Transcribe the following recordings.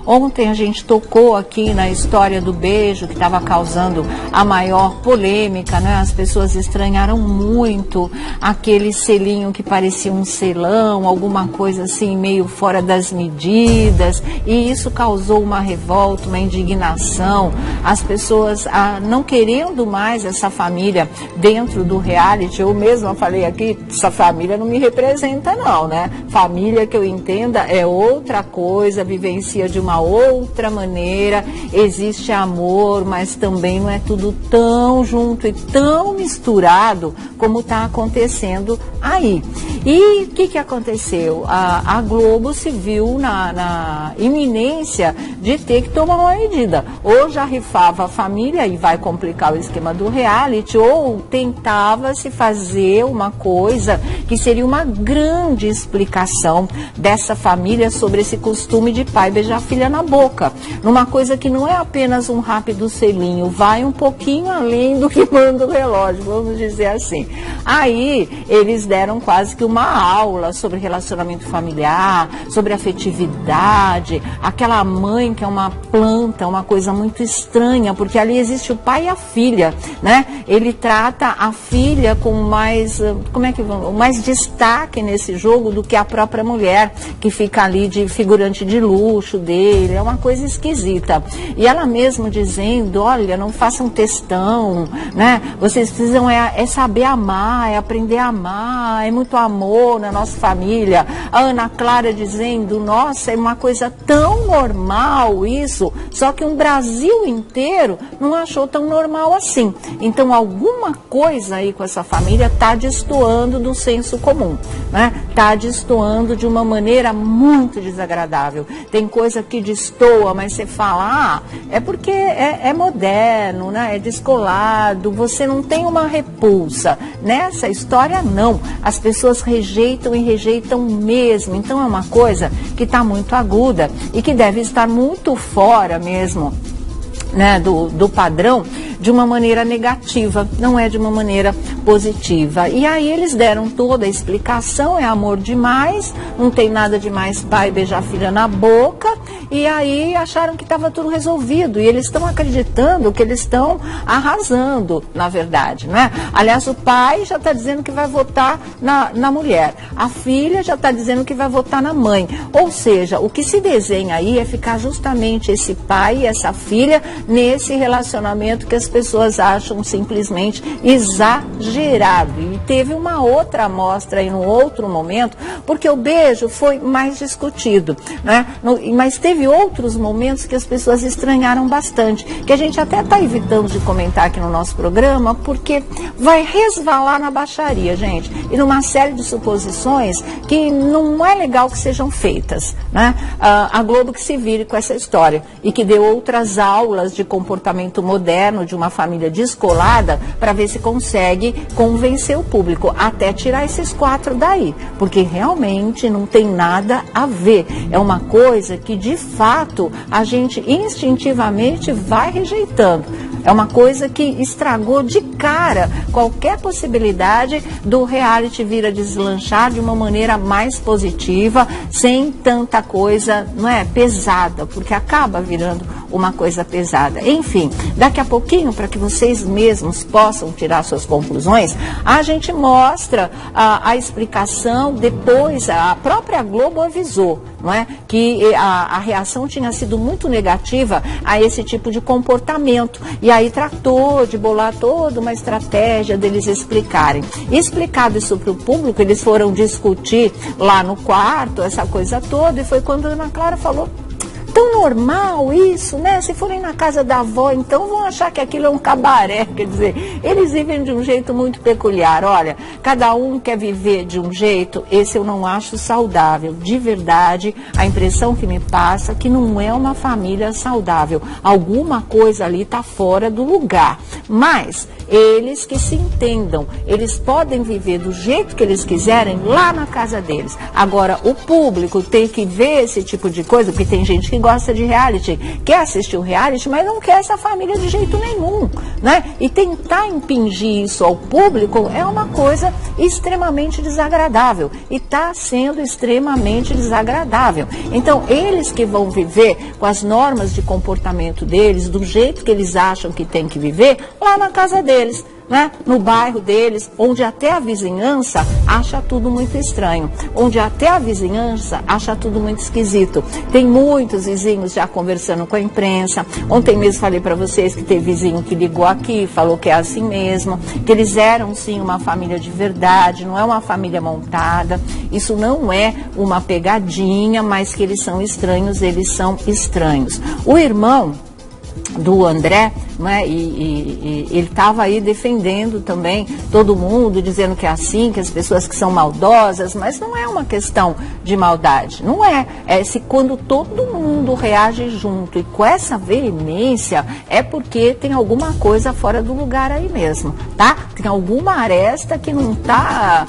Ontem a gente tocou aqui na história do beijo, que estava causando a maior polêmica, né? As pessoas estranharam muito aquele selinho que parecia um selão, alguma coisa assim meio fora das medidas, e isso causou uma revolta, uma indignação, as pessoas não querendo mais essa família dentro do reality. Eu mesma falei aqui, essa família não me representa não, né? Família que eu entenda é outra coisa, vivencia de uma outra maneira, existe amor, mas também não é tudo tão junto e tão misturado como está acontecendo aí. E o que aconteceu? A Globo se viu na iminência de ter que tomar uma medida. Ou já rifava a família e vai complicar o esquema do reality, ou tentava se fazer uma coisa que seria uma grande explicação dessa família sobre esse costume de pai beijar a filha na boca, numa coisa que não é apenas um rápido selinho, vai um pouquinho além do que manda o relógio, vamos dizer assim. Aí eles deram quase que uma aula sobre relacionamento familiar, sobre afetividade, aquela mãe que é uma planta, uma coisa muito estranha, porque ali existe o pai e a filha, né? Ele trata a filha com mais, mais destaque nesse jogo do que a própria mulher, que fica ali de figurante de luxo dele, é uma coisa esquisita. E ela mesma dizendo, olha, não façam textão, né? Vocês precisam saber amar, é aprender a amar, é muito amor na nossa família. A Ana Clara dizendo, nossa, é uma coisa tão normal isso, só que um Brasil inteiro não achou tão normal assim. Então alguma coisa aí com essa família está destoando do senso comum, né? Está destoando de uma maneira muito desagradável. Tem coisa que destoa, mas você fala, é porque é moderno, né? É descolado, você não tem uma repulsa. Nessa história, não. As pessoas rejeitam e rejeitam mesmo. Então é uma coisa que está muito aguda e que deve estar muito fora mesmo, né, do padrão, de uma maneira negativa, não é de uma maneira positiva. E aí eles deram toda a explicação, é amor demais, não tem nada demais pai beijar a filha na boca, e aí acharam que estava tudo resolvido, e eles estão acreditando que eles estão arrasando, na verdade, né? Aliás, o pai já está dizendo que vai votar na mulher, a filha já está dizendo que vai votar na mãe, ou seja, o que se desenha aí é ficar justamente esse pai e essa filha nesse relacionamento que as pessoas acham simplesmente exagerado. E teve uma outra amostra aí no outro momento, porque o beijo foi mais discutido, né? Mas teve outros momentos que as pessoas estranharam bastante, que a gente até está evitando de comentar aqui no nosso programa, porque vai resvalar na baixaria, gente, e numa série de suposições que não é legal que sejam feitas, né? A Globo que se vire com essa história e que dê outras aulas de comportamento moderno de uma família descolada para ver se consegue convencer o público, até tirar esses 4 daí, porque realmente não tem nada a ver. É uma coisa que de fato a gente instintivamente vai rejeitando. É uma coisa que estragou de cara qualquer possibilidade do reality vir a deslanchar de uma maneira mais positiva, sem tanta coisa, não é, pesada, porque acaba virando uma coisa pesada. Enfim, daqui a pouquinho, para que vocês mesmos possam tirar suas conclusões, a gente mostra a explicação. Depois, a própria Globo avisou, não é, que a reação tinha sido muito negativa a esse tipo de comportamento, e aí tratou de bolar toda uma estratégia deles explicarem. Explicado isso para o público, eles foram discutir lá no quarto, essa coisa toda, e foi quando a Ana Clara falou, tão normal isso, né? Se forem na casa da avó, então vão achar que aquilo é um cabaré. Quer dizer, eles vivem de um jeito muito peculiar. Olha, cada um quer viver de um jeito, esse eu não acho saudável. De verdade, a impressão que me passa é que não é uma família saudável. Alguma coisa ali está fora do lugar. Mas eles que se entendam, eles podem viver do jeito que eles quiserem lá na casa deles. Agora, o público tem que ver esse tipo de coisa, porque tem gente que gosta gosta de reality, quer assistir o reality, mas não quer essa família de jeito nenhum, né? E tentar impingir isso ao público é uma coisa extremamente desagradável, e está sendo extremamente desagradável. Então, eles que vão viver com as normas de comportamento deles, do jeito que eles acham que tem que viver, lá na casa deles, né? No bairro deles, onde até a vizinhança acha tudo muito estranho, onde até a vizinhança acha tudo muito esquisito. Tem muitos vizinhos já conversando com a imprensa. Ontem mesmo falei para vocês que tem vizinho que ligou aqui, falou que é assim mesmo, que eles eram sim uma família de verdade, não é uma família montada, isso não é uma pegadinha, mas que eles são estranhos, eles são estranhos. O irmão do André, né, e ele estava aí defendendo também todo mundo, dizendo que é assim, que as pessoas que são maldosas, mas não é uma questão de maldade, não é. É se quando todo mundo reage junto e com essa veemência, é porque tem alguma coisa fora do lugar aí mesmo, tá? Tem alguma aresta que não está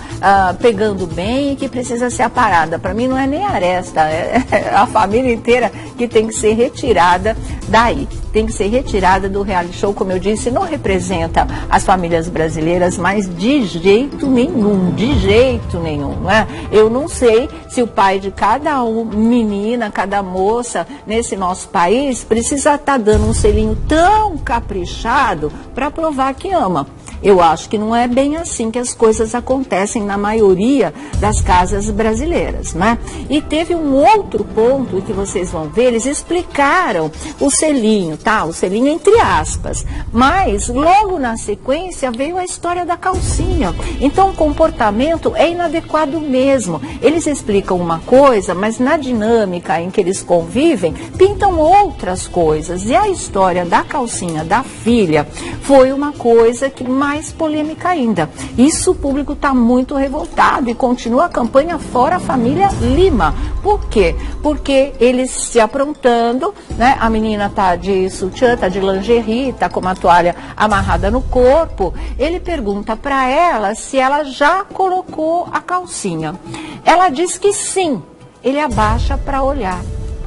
pegando bem e que precisa ser aparada. Para mim não é nem aresta, é a família inteira que tem que ser retirada daí. Tem que ser retirada do reality show, como eu disse, não representa as famílias brasileiras, mas de jeito nenhum, não é? Eu não sei se o pai de cada menina, cada moça nesse nosso país precisa estar dando um selinho tão caprichado para provar que ama. Eu acho que não é bem assim que as coisas acontecem na maioria das casas brasileiras, né? E teve um outro ponto que vocês vão ver, eles explicaram o selinho, tá? O selinho entre aspas, mas logo na sequência veio a história da calcinha. Então o comportamento é inadequado mesmo. Eles explicam uma coisa, mas na dinâmica em que eles convivem, pintam outras coisas. E a história da calcinha da filha foi uma coisa que mais polêmica ainda. Isso o público está muito revoltado e continua a campanha Fora a Família Lima. Por quê? Porque eles se aprontando, né? A menina tá de sutiã, tá de lingerie, tá com uma toalha amarrada no corpo. Ele pergunta para ela se ela já colocou a calcinha. Ela diz que sim. Ele abaixa para olhar.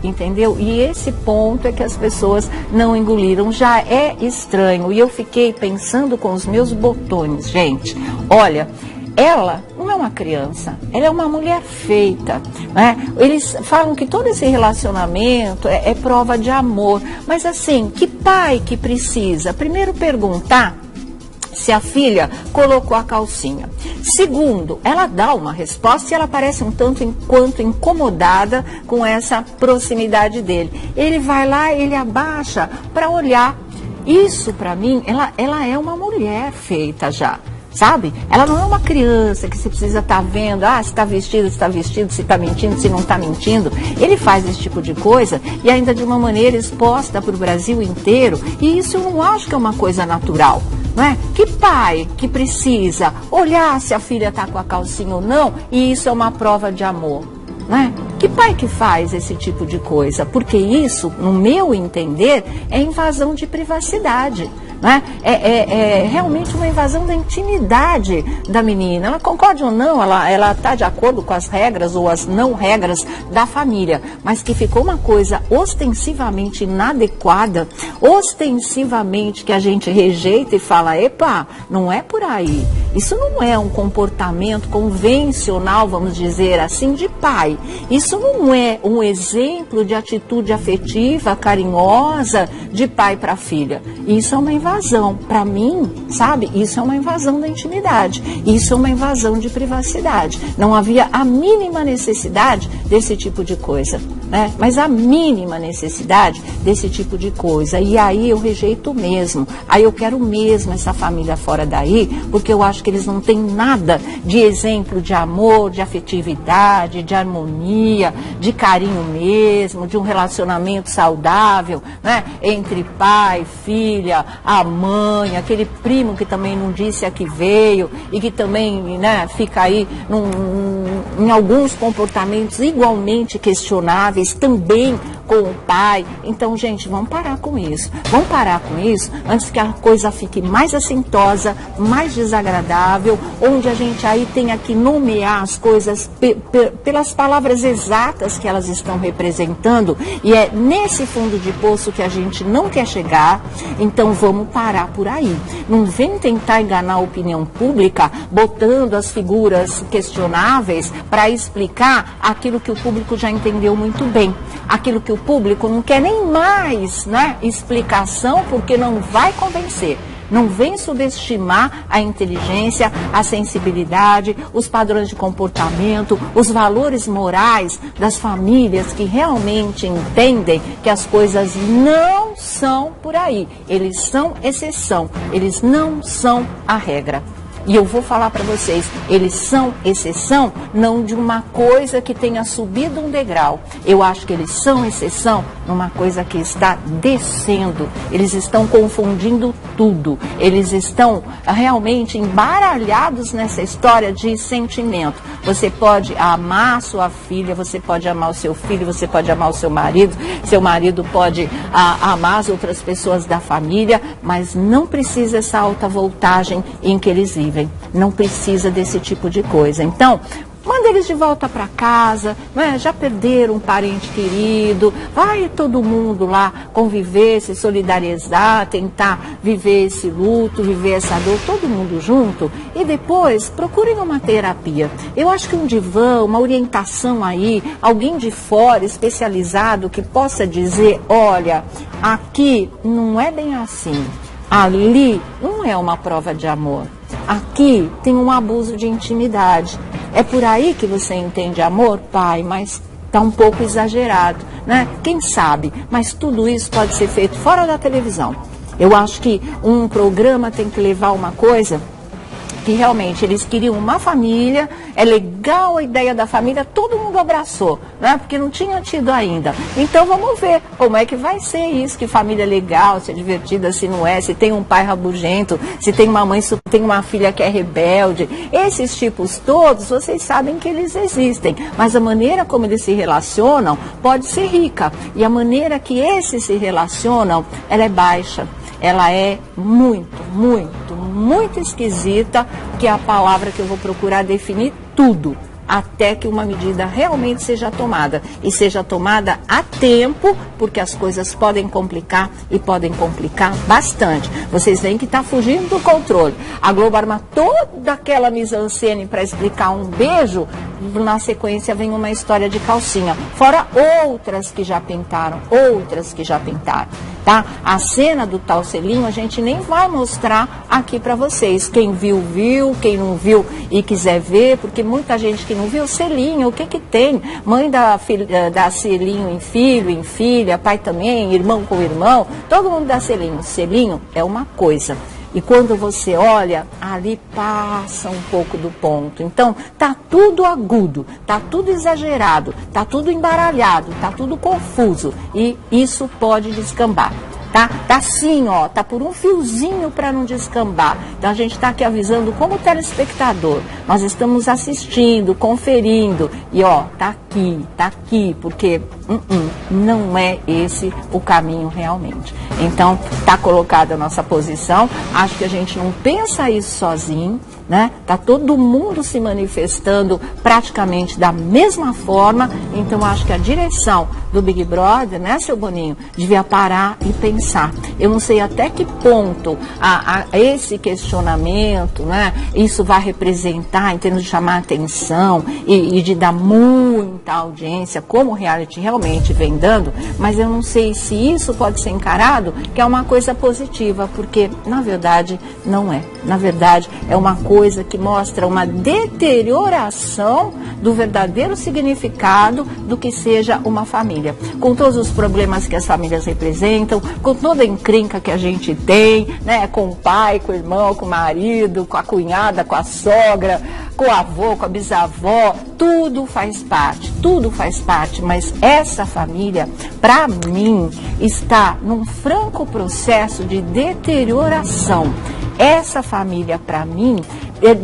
Entendeu? E esse ponto é que as pessoas não engoliram. Já é estranho. E eu fiquei pensando com os meus botões, gente. Olha, ela não é uma criança, ela é uma mulher feita, né? Eles falam que todo esse relacionamento é prova de amor. Mas assim, que pai que precisa? Primeiro perguntar se a filha colocou a calcinha. Segundo, ela dá uma resposta e ela parece um tanto quanto incomodada com essa proximidade dele. Ele vai lá, ele abaixa para olhar. Isso, para mim, ela é uma mulher feita já. Sabe? Ela não é uma criança que você precisa estar vendo, se está vestido, se está mentindo, se não está mentindo. Ele faz esse tipo de coisa e ainda de uma maneira exposta para o Brasil inteiro. E isso eu não acho que é uma coisa natural. Não é? Que pai que precisa olhar se a filha está com a calcinha ou não e isso é uma prova de amor? Né? Que pai que faz esse tipo de coisa? Porque isso, no meu entender, é invasão de privacidade. Né? É realmente uma invasão da intimidade da menina. Ela concorda ou não, ela está de acordo com as regras ou as não regras da família, mas que ficou uma coisa ostensivamente inadequada, ostensivamente que a gente rejeita e fala, epa, não é por aí. Isso não é um comportamento convencional, vamos dizer assim, de pai. Isso não é um exemplo de atitude afetiva, carinhosa, de pai para filha. Isso é uma invasão. Para mim, sabe, isso é uma invasão da intimidade, isso é uma invasão de privacidade. Não havia a mínima necessidade desse tipo de coisa, né? Mas a mínima necessidade desse tipo de coisa. E aí eu rejeito mesmo. Aí eu quero mesmo essa família fora daí, porque eu acho que eles não têm nada de exemplo de amor, de afetividade, de harmonia, de carinho mesmo, de um relacionamento saudável, né? Entre pai, filha, a mãe, aquele primo que também não disse a que veio e que também, né, fica aí em alguns comportamentos igualmente questionáveis responsáveis também com o pai. Então, gente, vamos parar com isso. Vamos parar com isso antes que a coisa fique mais assintosa, mais desagradável, onde a gente aí tenha que nomear as coisas pelas palavras exatas que elas estão representando, e é nesse fundo de poço que a gente não quer chegar. Então vamos parar por aí. Não vem tentar enganar a opinião pública botando as figuras questionáveis para explicar aquilo que o público já entendeu muito bem, aquilo que o público não quer nem mais, né, explicação, porque não vai convencer. Não vem subestimar a inteligência, a sensibilidade, os padrões de comportamento, os valores morais das famílias que realmente entendem que as coisas não são por aí. Eles são exceção, eles não são a regra. E eu vou falar para vocês, eles são exceção não de uma coisa que tenha subido um degrau. Eu acho que eles são exceção numa coisa que está descendo. Eles estão confundindo tudo. Eles estão realmente embaralhados nessa história de sentimento. Você pode amar a sua filha, você pode amar o seu filho, você pode amar o seu marido pode amar as outras pessoas da família, mas não precisa essa alta voltagem em que eles vivem. Não precisa desse tipo de coisa. Então, manda eles de volta para casa, né? Já perderam um parente querido, vai todo mundo lá conviver, se solidarizar, tentar viver esse luto, viver essa dor, todo mundo junto, e depois procurem uma terapia. Eu acho que um divã, uma orientação aí, alguém de fora especializado que possa dizer, olha, aqui não é bem assim, ali não é uma prova de amor. Aqui tem um abuso de intimidade. É por aí que você entende amor, pai, mas está um pouco exagerado, né? Quem sabe? Mas tudo isso pode ser feito fora da televisão. Eu acho que um programa tem que levar uma coisa que realmente eles queriam uma família, é legal a ideia da família, todo mundo abraçou, né? Porque não tinha tido ainda. Então vamos ver como é que vai ser isso, que família legal, se é divertida, se não é, se tem um pai rabugento, se tem uma mãe, se tem uma filha que é rebelde. Esses tipos todos, vocês sabem que eles existem, mas a maneira como eles se relacionam pode ser rica. E a maneira que esses se relacionam, ela é baixa. Ela é muito esquisita, que é a palavra que eu vou procurar definir tudo, até que uma medida realmente seja tomada. E seja tomada a tempo, porque as coisas podem complicar e podem complicar bastante. Vocês veem que está fugindo do controle. A Globo arma toda aquela mise-en-scène para explicar um beijo, na sequência vem uma história de calcinha. Fora outras que já pintaram, tá? A cena do tal selinho a gente nem vai mostrar aqui para vocês. Quem viu, viu. Quem não viu e quiser ver, porque muita gente que não viu, selinho, o que que tem? Mãe dá selinho em filho, em filha, pai também, irmão com irmão, todo mundo dá selinho. Selinho é uma coisa. E quando você olha, ali passa um pouco do ponto. Então, tá tudo agudo, tá tudo exagerado, tá tudo embaralhado, tá tudo confuso. E isso pode descambar. Tá assim, ó, tá por um fiozinho para não descambar. Então a gente está aqui avisando como telespectador. Nós estamos assistindo, conferindo e ó, tá aqui, porque não é esse o caminho realmente. Então tá colocada a nossa posição. Acho que a gente não pensa isso sozinho, né? Tá todo mundo se manifestando praticamente da mesma forma. Então acho que a direção do Big Brother, né, seu Boninho, devia parar e pensar. Eu não sei até que ponto esse questionamento, né, isso vai representar em termos de chamar atenção e de dar muita audiência, como o reality realmente vem dando, mas eu não sei se isso pode ser encarado que é uma coisa positiva, porque na verdade não é. Na verdade é uma coisa que mostra uma deterioração do verdadeiro significado do que seja uma família. Com todos os problemas que as famílias representam, com toda a encrenca que a gente tem, né, com o pai, com o irmão, com o marido, com a cunhada, com a sogra, com o avô, com a bisavó, tudo faz parte, mas essa família, para mim, está num franco processo de deterioração. Essa família, para mim,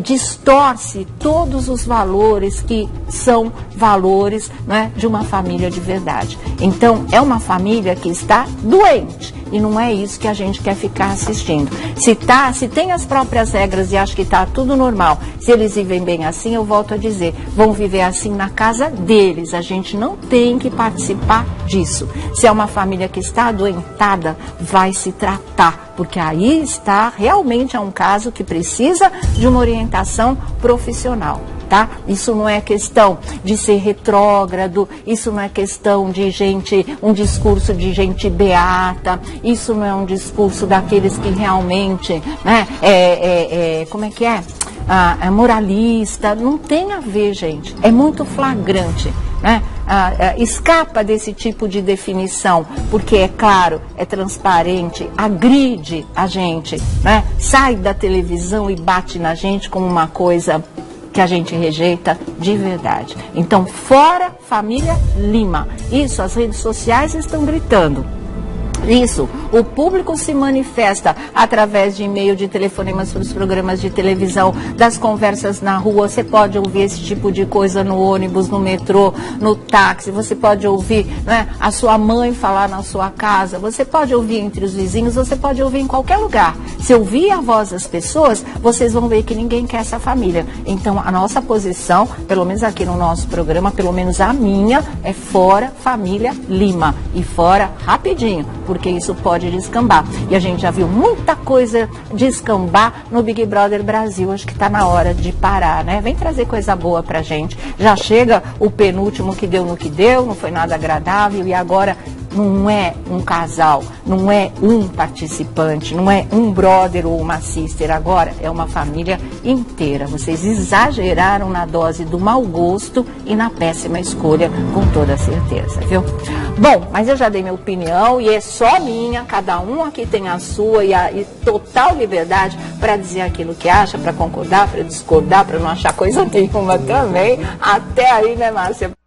distorce todos os valores que são valores, né, de uma família de verdade. Então, é uma família que está doente. E não é isso que a gente quer ficar assistindo. Se tem as próprias regras e acha que está tudo normal, se eles vivem bem assim, eu volto a dizer, vão viver assim na casa deles. A gente não tem que participar disso. Se é uma família que está adoentada, vai se tratar, porque aí está realmente um caso que precisa de uma orientação profissional. Tá? Isso não é questão de ser retrógrado, isso não é questão de um discurso de gente beata, isso não é um discurso daqueles que realmente, né, como é que é? É moralista, não tem a ver, gente, é muito flagrante, né? Escapa desse tipo de definição, porque é claro, é transparente, agride a gente, né? Sai da televisão e bate na gente como uma coisa que a gente rejeita de verdade. Então, fora família Lima. Isso, as redes sociais estão gritando. Isso, o público se manifesta através de e-mail, de telefonemas para os programas de televisão, das conversas na rua. Você pode ouvir esse tipo de coisa no ônibus, no metrô, no táxi. Você pode ouvir, né, a sua mãe falar na sua casa. Você pode ouvir entre os vizinhos, você pode ouvir em qualquer lugar. Se ouvir a voz das pessoas, vocês vão ver que ninguém quer essa família. Então, a nossa posição, pelo menos aqui no nosso programa, pelo menos a minha, é fora família Lima. E fora rapidinho, porque isso pode descambar. E a gente já viu muita coisa descambar no Big Brother Brasil. Acho que está na hora de parar, né? Vem trazer coisa boa pra gente. Já chega o penúltimo que deu no que deu, não foi nada agradável, e agora não é um casal, não é um participante, não é um brother ou uma sister, agora é uma família inteira. Vocês exageraram na dose do mau gosto e na péssima escolha, com toda certeza, viu? Bom, mas eu já dei minha opinião e é só minha, cada um aqui tem a sua e total liberdade para dizer aquilo que acha, para concordar, para discordar, para não achar coisa nenhuma também. Até aí, né, Márcia?